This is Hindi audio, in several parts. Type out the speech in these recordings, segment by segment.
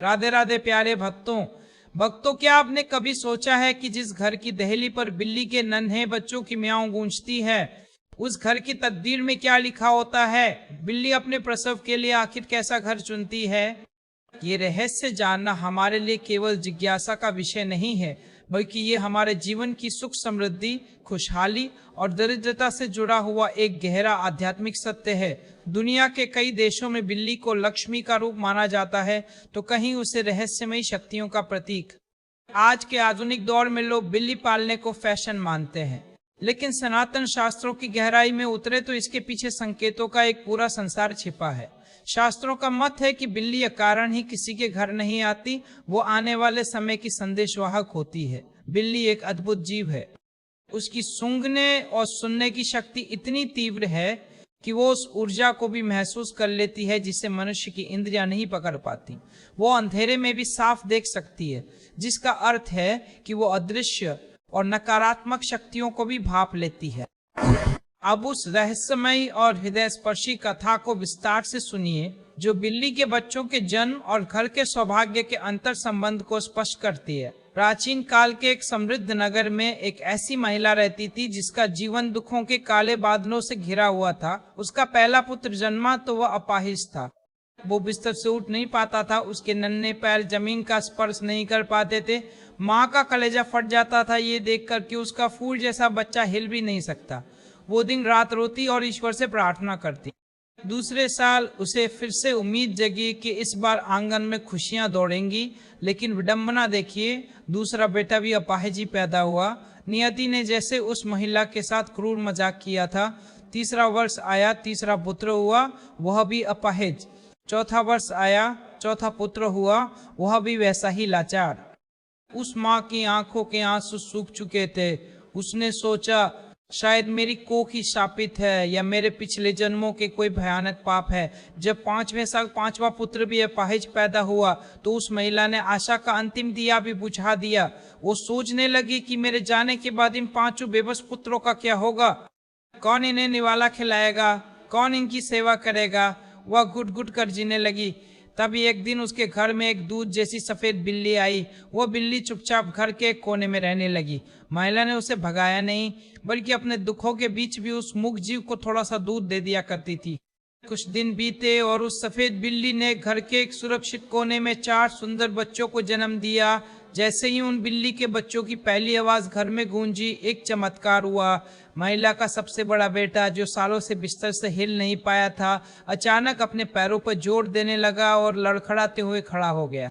राधे राधे प्यारे भक्तों, क्या आपने कभी सोचा है कि जिस घर की दहली पर बिल्ली के नन्हे बच्चों की म्याऊं गूंजती है, उस घर की तकदीर में क्या लिखा होता है? बिल्ली अपने प्रसव के लिए आखिर कैसा घर चुनती है? ये रहस्य जानना हमारे लिए केवल जिज्ञासा का विषय नहीं है, बल्कि ये हमारे जीवन की सुख समृद्धि, खुशहाली और दरिद्रता से जुड़ा हुआ एक गहरा आध्यात्मिक सत्य है। दुनिया के कई देशों में बिल्ली को लक्ष्मी का रूप माना जाता है, तो कहीं उसे रहस्यमयी शक्तियों का प्रतीक। आज के आधुनिक दौर में लोग बिल्ली पालने को फैशन मानते हैं, लेकिन सनातन शास्त्रों की गहराई में उतरे तो इसके पीछे संकेतों का एक पूरा संसार छिपा है। शास्त्रों का मत है कि बिल्ली अकारण ही किसी के घर नहीं आती, वो आने वाले समय की संदेशवाहक होती है। बिल्ली एक अद्भुत जीव है। उसकी सूंघने और सुनने की शक्ति इतनी तीव्र है कि वो उस ऊर्जा को भी महसूस कर लेती है जिसे मनुष्य की इंद्रियां नहीं पकड़ पाती। वो अंधेरे में भी साफ देख सकती है, जिसका अर्थ है कि वो अदृश्य और नकारात्मक शक्तियों को भी भांप लेती है। अब उस रहस्यमयी और हृदय स्पर्शी कथा को विस्तार से सुनिए, जो बिल्ली के बच्चों के जन्म और घर के सौभाग्य के अंतर संबंध को स्पष्ट करती है। प्राचीन काल के एक समृद्ध नगर में एक ऐसी महिला रहती थी जिसका जीवन दुखों के काले बादलों से घिरा हुआ था। उसका पहला पुत्र जन्मा तो वह अपाहिज था। वो बिस्तर से उठ नहीं पाता था, उसके नन्हे पैर जमीन का स्पर्श नहीं कर पाते थे। माँ का कलेजा फट जाता था ये देखकर कि उसका फूल जैसा बच्चा हिल भी नहीं सकता। वो दिन रात रोती और ईश्वर से प्रार्थना करती। दूसरे साल उसे फिर से उम्मीद जगी कि इस बार आंगन में खुशियां दौड़ेंगी, लेकिन विडंबना देखिए, दूसरा बेटा भी अपाहिज ही पैदा हुआ। नियति ने जैसे उस महिला के साथ क्रूर मजाक किया था। तीसरा वर्ष आया, तीसरा पुत्र हुआ, वह भी अपाहिज। चौथा वर्ष आया, चौथा पुत्र हुआ, वह भी वैसा ही लाचार। उस माँ की आंखों के आंसू सूख चुके थे। उसने सोचा, शायद मेरी कोख ही शापित है या मेरे पिछले जन्मों के कोई भयानक पाप है। जब 5वें साल 5वां पुत्र भी अपाहिज पैदा हुआ तो उस महिला ने आशा का अंतिम दिया भी बुझा दिया। वो सोचने लगी कि मेरे जाने के बाद इन 5 बेबस पुत्रों का क्या होगा? कौन इन्हें निवाला खिलाएगा? कौन इनकी सेवा करेगा? वह घुट घुट कर जीने लगी। तभी एक दिन उसके घर में एक दूध जैसी सफेद बिल्ली आई। वो बिल्ली चुपचाप घर के एक कोने में रहने लगी। महिला ने उसे भगाया नहीं, बल्कि अपने दुखों के बीच भी उस मूक जीव को थोड़ा सा दूध दे दिया करती थी। कुछ दिन बीते और उस सफेद बिल्ली ने घर के एक सुरक्षित कोने में 4 सुंदर बच्चों को जन्म दिया। जैसे ही उन बिल्ली के बच्चों की पहली आवाज घर में गूंजी, एक चमत्कार हुआ। महिला का सबसे बड़ा बेटा, जो सालों से बिस्तर से हिल नहीं पाया था, अचानक अपने पैरों पर जोर देने लगा और लड़खड़ाते हुए खड़ा हो गया।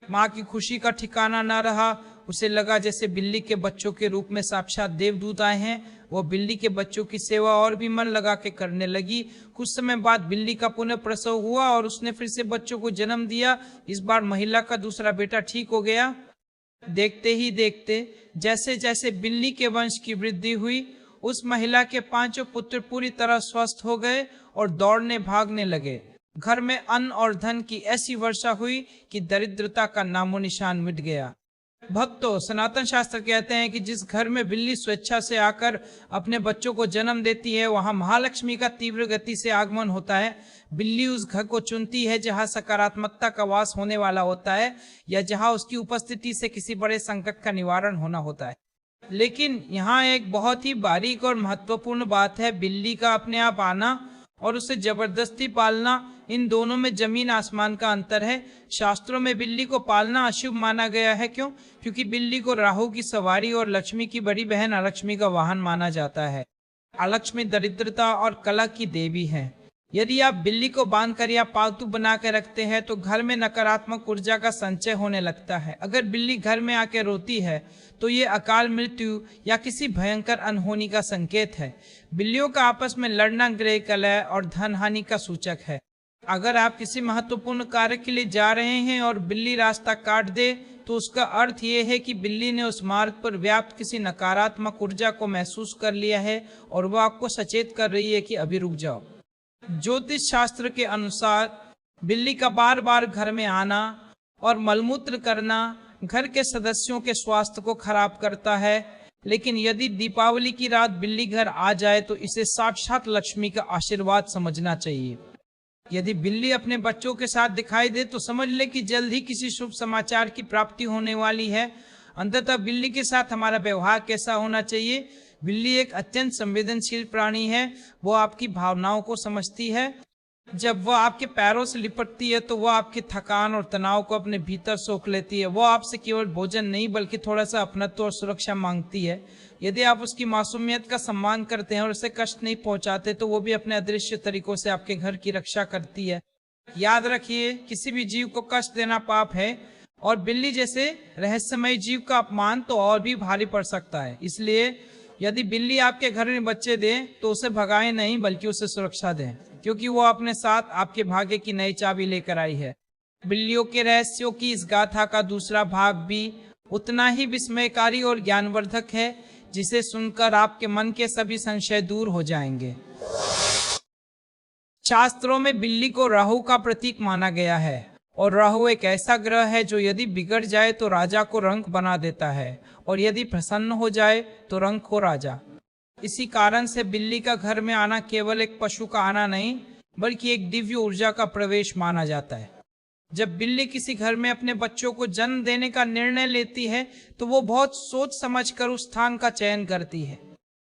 माँ की खुशी का ठिकाना न रहा। उसे लगा जैसे बिल्ली के बच्चों के रूप में साक्षात देवदूत आए हैं। वो बिल्ली के बच्चों की सेवा और भी मन लगा के करने लगी। कुछ समय बाद बिल्ली का पुनः प्रसव हुआ और उसने फिर से बच्चों को जन्म दिया। इस बार महिला का दूसरा बेटा ठीक हो गया। देखते ही देखते जैसे जैसे बिल्ली के वंश की वृद्धि हुई, उस महिला के 5 पुत्र पूरी तरह स्वस्थ हो गए और दौड़ने भागने लगे। घर में अन्न और धन की ऐसी वर्षा हुई कि दरिद्रता का नामो निशान मिट गया। भक्तों, सनातन शास्त्र कहते हैं कि जिस घर में बिल्ली स्वेच्छा से आकर अपने बच्चों को जन्म देती है, वहां महालक्ष्मी का तीव्र गति से आगमन होता है। बिल्ली उस घर को चुनती है जहां सकारात्मकता का वास होने वाला होता है या जहां उसकी उपस्थिति से किसी बड़े संकट का निवारण होना होता है। लेकिन यहाँ एक बहुत ही बारीक और महत्वपूर्ण बात है। बिल्ली का अपने आप आना और उसे जबरदस्ती पालना, इन दोनों में जमीन आसमान का अंतर है। शास्त्रों में बिल्ली को पालना अशुभ माना गया है। क्यों? क्योंकि बिल्ली को राहु की सवारी और लक्ष्मी की बड़ी बहन अलक्ष्मी का वाहन माना जाता है। अलक्ष्मी दरिद्रता और कला की देवी है। यदि आप बिल्ली को बांधकर या पालतू बना के रखते हैं तो घर में नकारात्मक ऊर्जा का संचय होने लगता है। अगर बिल्ली घर में आके रोती है तो ये अकाल मृत्यु या किसी भयंकर अनहोनी का संकेत है। बिल्लियों का आपस में लड़ना गृह कलह और धन हानि का सूचक है। अगर आप किसी महत्वपूर्ण कार्य के लिए जा रहे हैं और बिल्ली रास्ता काट दे तो उसका अर्थ ये है कि बिल्ली ने उस मार्ग पर व्याप्त किसी नकारात्मक ऊर्जा को महसूस कर लिया है और वह आपको सचेत कर रही है कि अभी रुक जाओ। ज्योतिष शास्त्र के अनुसार बिल्ली का बार बार घर में आना और मलमूत्र करना घर के सदस्यों के स्वास्थ्य को खराब करता है। लेकिन यदि दीपावली की रात बिल्ली घर आ जाए तो इसे साक्षात लक्ष्मी का आशीर्वाद समझना चाहिए। यदि बिल्ली अपने बच्चों के साथ दिखाई दे तो समझ ले कि जल्द ही किसी शुभ समाचार की प्राप्ति होने वाली है। अंततः बिल्ली के साथ हमारा व्यवहार कैसा होना चाहिए? बिल्ली एक अत्यंत संवेदनशील प्राणी है। वो आपकी भावनाओं को समझती है। जब वह आपके पैरों से लिपटती है तो वह आपकी थकान और तनाव को अपने भीतर सोख लेती है। वह आपसे केवल भोजन नहीं बल्कि थोड़ा सा अपनत्व और सुरक्षा मांगती है। यदि आप उसकी मासूमियत का सम्मान करते हैं और उसे कष्ट नहीं पहुंचाते तो वो भी अपने अदृश्य तरीकों से आपके घर की रक्षा करती है। याद रखिए, किसी भी जीव को कष्ट देना पाप है और बिल्ली जैसे रहस्यमय जीव का अपमान तो और भी भारी पड़ सकता है। इसलिए यदि बिल्ली आपके घर में बच्चे दे तो उसे भगाएं नहीं बल्कि उसे सुरक्षा दें, क्योंकि वो अपने साथ आपके भाग्य की नई चाबी लेकर आई है। बिल्लियों के रहस्यों की इस गाथा का दूसरा भाग भी उतना ही विस्मयकारी और ज्ञानवर्धक है, जिसे सुनकर आपके मन के सभी संशय दूर हो जाएंगे। शास्त्रों में बिल्ली को राहु का प्रतीक माना गया है और राहु एक ऐसा ग्रह है जो यदि बिगड़ जाए तो राजा को रंक बना देता है और यदि प्रसन्न हो जाए तो रंक को राजा। इसी कारण से बिल्ली का घर में आना केवल एक पशु का आना नहीं बल्कि एक दिव्य ऊर्जा का प्रवेश माना जाता है। जब बिल्ली किसी घर में अपने बच्चों को जन्म देने का निर्णय लेती है तो वो बहुत सोच समझकर उस स्थान का चयन करती है।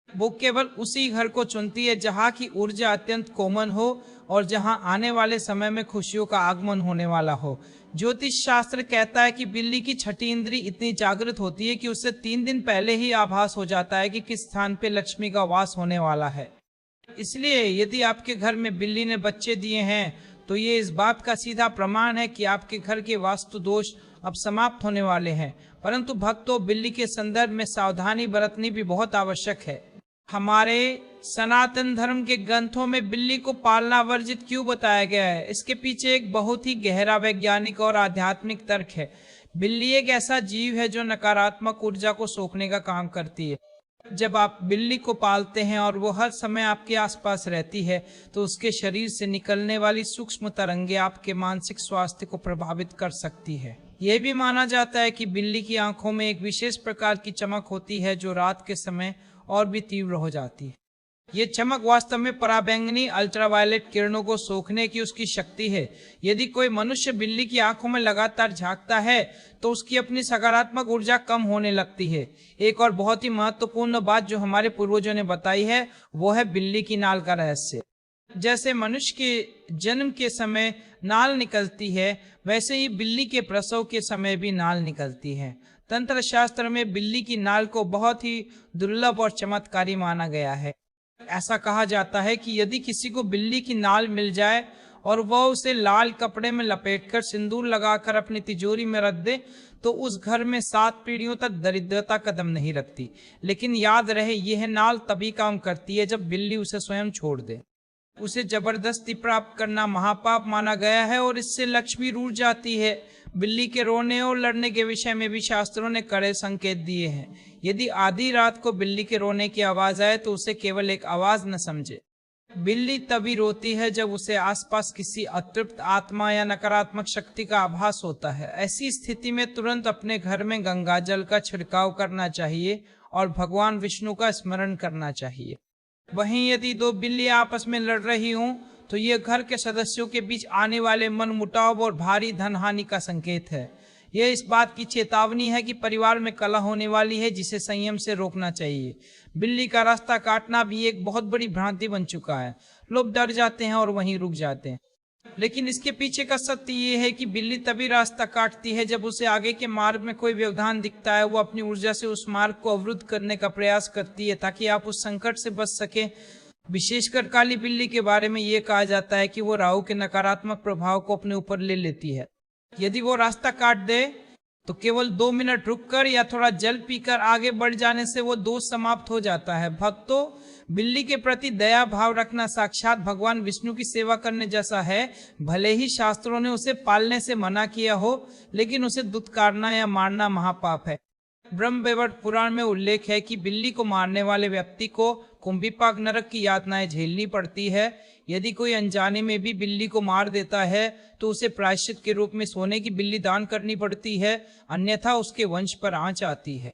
वो केवल उसी घर को चुनती है जहाँ की ऊर्जा अत्यंत कोमल हो और जहाँ आने वाले समय में खुशियों का आगमन होने वाला हो। ज्योतिष शास्त्र कहता है कि बिल्ली की छठी इंद्री इतनी जागृत होती है कि उससे 3 दिन पहले ही आभास हो जाता है कि किस स्थान पे लक्ष्मी का वास होने वाला है। इसलिए यदि आपके घर में बिल्ली ने बच्चे दिए हैं तो ये इस बात का सीधा प्रमाण है कि आपके घर के वास्तु दोष अब समाप्त होने वाले हैं। परंतु भक्तों, बिल्ली के संदर्भ में सावधानी बरतनी भी बहुत आवश्यक है। हमारे सनातन धर्म के ग्रंथों में बिल्ली को पालना वर्जित क्यों बताया गया है? इसके पीछे एक बहुत ही गहरा वैज्ञानिक और आध्यात्मिक तर्क है। बिल्ली एक ऐसा जीव है जो नकारात्मक ऊर्जा को सोखने का काम करती है। जब आप बिल्ली को पालते हैं और वो हर समय आपके आसपास रहती है तो उसके शरीर से निकलने वाली सूक्ष्म तरंगे आपके मानसिक स्वास्थ्य को प्रभावित कर सकती है। यह भी माना जाता है कि बिल्ली की आंखों में एक विशेष प्रकार की चमक होती है जो रात के समय और भी तीव्र हो जाती है। ये चमक वास्तव में पराबैंगनी अल्ट्रावायलेट किरणों को सोखने की उसकी शक्ति है। यदि कोई मनुष्य बिल्ली की आंखों में लगातार झांकता है तो उसकी अपनी सकारात्मक ऊर्जा कम होने लगती है। एक और बहुत ही महत्वपूर्ण बात जो हमारे पूर्वजों ने बताई है वो है बिल्ली की नाल का रहस्य। जैसे मनुष्य के जन्म के समय नाल निकलती है, वैसे ही बिल्ली के प्रसव के समय भी नाल निकलती है। तंत्र शास्त्र में बिल्ली की नाल को बहुत ही दुर्लभ और चमत्कारी माना गया है। ऐसा कहा जाता है कि यदि किसी को बिल्ली की नाल मिल जाए और वह उसे लाल कपड़े में लपेटकर सिंदूर लगाकर अपनी तिजोरी में रख दे तो उस घर में 7 पीढ़ियों तक दरिद्रता कदम नहीं रखती। लेकिन याद रहे, यह नाल तभी काम करती है जब बिल्ली उसे स्वयं छोड़ दे। उसे जबरदस्ती प्राप्त करना महापाप माना गया है और इससे लक्ष्मी रूठ जाती है। बिल्ली के रोने और लड़ने के विषय में भी शास्त्रों ने कड़े संकेत दिए हैं। यदि आधी रात को बिल्ली के रोने की आवाज आए तो उसे केवल एक आवाज न समझे। बिल्ली तभी रोती है जब उसे आसपास किसी अतृप्त आत्मा या नकारात्मक शक्ति का आभास होता है। ऐसी स्थिति में तुरंत अपने घर में गंगा जल का छिड़काव करना चाहिए और भगवान विष्णु का स्मरण करना चाहिए। वहीं यदि 2 बिल्लियां आपस में लड़ रही हों तो यह घर के सदस्यों के बीच आने वाले मनमुटाव और भारी धन हानि का संकेत है। यह इस बात की चेतावनी है कि परिवार में कलह होने वाली है, जिसे संयम से रोकना चाहिए। बिल्ली का रास्ता काटना भी एक बहुत बड़ी भ्रांति बन चुका है। लोग डर जाते हैं और वहीं रुक जाते हैं, लेकिन इसके पीछे का सत्य ये है कि बिल्ली तभी रास्ता काटती है जब उसे आगे के मार्ग में कोई व्यवधान दिखता है। वो अपनी ऊर्जा से उस मार्ग को अवरुद्ध करने का प्रयास करती है ताकि आप उस संकट से बच सके। विशेषकर काली बिल्ली के बारे में ये कहा जाता है कि वो राहु के नकारात्मक प्रभाव को अपने ऊपर ले लेती है। यदि वो रास्ता काट दे तो केवल 2 मिनट रुककर या थोड़ा जल पीकर आगे बढ़ जाने से वो दोष समाप्त हो जाता है। भक्तों, बिल्ली के प्रति दया भाव रखना साक्षात भगवान विष्णु की सेवा करने जैसा है। भले ही शास्त्रों ने उसे पालने से मना किया हो, लेकिन उसे दुत्कारना या मारना महापाप है। ब्रह्मवैवर्त पुराण में उल्लेख है कि बिल्ली को मारने वाले व्यक्ति को कुंभीपाक नरक की यातनाएं झेलनी पड़ती है। यदि कोई अनजाने में भी बिल्ली को मार देता है तो उसे प्रायश्चित के रूप में सोने की बिल्ली दान करनी पड़ती है, अन्यथा उसके वंश पर आंच आती है।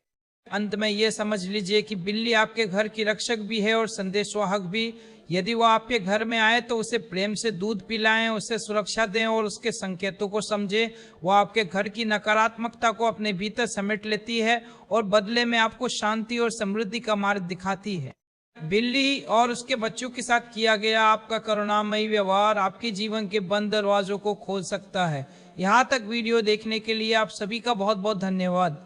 अंत में यह समझ लीजिए कि बिल्ली आपके घर की रक्षक भी है और संदेशवाहक भी। यदि वो आपके घर में आए तो उसे प्रेम से दूध पिलाएं, उसे सुरक्षा दें और उसके संकेतों को समझें। वो आपके घर की नकारात्मकता को अपने भीतर समेट लेती है और बदले में आपको शांति और समृद्धि का मार्ग दिखाती है। बिल्ली और उसके बच्चों के साथ किया गया आपका करुणामयी व्यवहार आपके जीवन के बंद दरवाजों को खोल सकता है। यहाँ तक वीडियो देखने के लिए आप सभी का बहुत बहुत धन्यवाद।